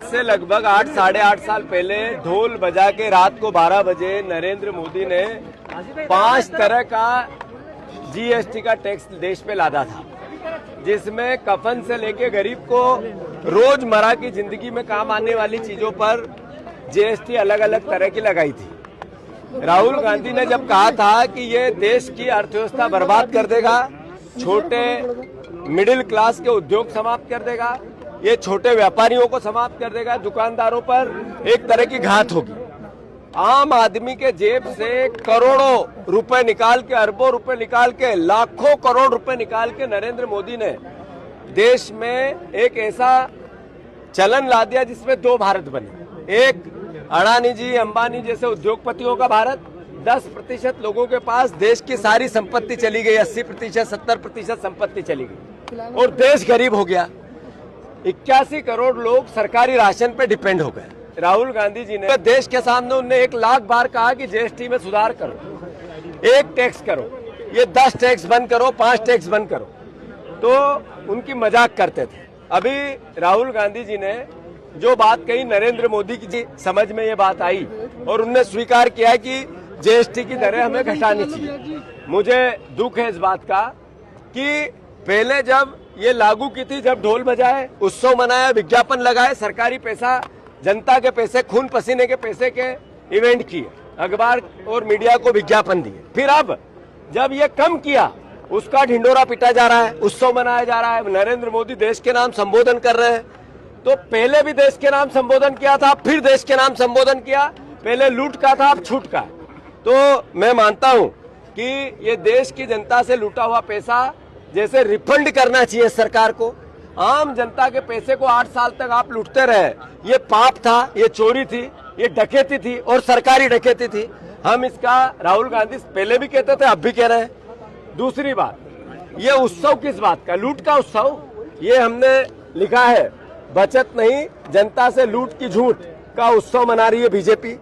से लगभग 8 साढ़े 8 साल पहले ढोल बजा के रात को 12 बजे नरेंद्र मोदी ने 5 तरह का जीएसटी का टैक्स देश पे लादा था, जिसमें कफन से लेके गरीब को रोजमर्रा की जिंदगी में काम आने वाली चीजों पर जीएसटी अलग अलग तरह की लगाई थी। राहुल गांधी ने जब कहा था कि ये देश की अर्थव्यवस्था बर्बाद कर देगा, छोटे मिडिल क्लास के उद्योग समाप्त कर देगा, ये छोटे व्यापारियों को समाप्त कर देगा, दुकानदारों पर एक तरह की घात होगी। आम आदमी के जेब से करोड़ों रुपए निकाल के, अरबों रुपए निकाल के, लाखों करोड़ रुपए निकाल के नरेंद्र मोदी ने देश में एक ऐसा चलन ला दिया जिसमें 2 भारत बने। एक अडानी जी, अंबानी जैसे उद्योगपतियों का भारत, 10% लोगों के पास देश की सारी संपत्ति चली गई, 80% 70% संपत्ति चली गई और देश गरीब हो गया। 81 करोड़ लोग सरकारी राशन पे डिपेंड हो गए। राहुल गांधी जी ने देश के सामने उन्हें 1 लाख बार कहा कि जीएसटी में सुधार करो, 1 टैक्स करो, ये 10 टैक्स बंद करो, 5 टैक्स बंद करो, तो उनकी मजाक करते थे। अभी राहुल गांधी जी ने जो बात कही, नरेंद्र मोदी की समझ में ये बात आई और उन्होंने स्वीकार किया कि जीएसटी की दरें हमें घटानी चाहिए। मुझे दुख है इस बात का कि पहले जब ये लागू की थी, जब ढोल बजाए, उत्सव मनाया, विज्ञापन लगाए, सरकारी पैसा, जनता के पैसे, खून पसीने के पैसे के इवेंट किए, अखबार और मीडिया को विज्ञापन दिए। फिर अब जब ये कम किया, उसका ढिंडोरा पिटा जा रहा है, उत्सव मनाया जा रहा है, नरेंद्र मोदी देश के नाम संबोधन कर रहे हैं। तो पहले भी देश के नाम संबोधन किया था, फिर देश के नाम संबोधन किया, पहले लूट का था, अब छूट का। तो मैं मानता हूं कि ये देश की जनता से लूटा हुआ पैसा जैसे रिफंड करना चाहिए सरकार को। आम जनता के पैसे को 8 साल तक आप लूटते रहे, ये पाप था, ये चोरी थी, ये डकैती थी और सरकारी डकैती थी। हम इसका, राहुल गांधी पहले भी कहते थे, अब भी कह रहे हैं। दूसरी बात, ये उत्सव किस बात का? लूट का उत्सव। ये हमने लिखा है, बचत नहीं, जनता से लूट की झूठ का उत्सव मना रही है बीजेपी।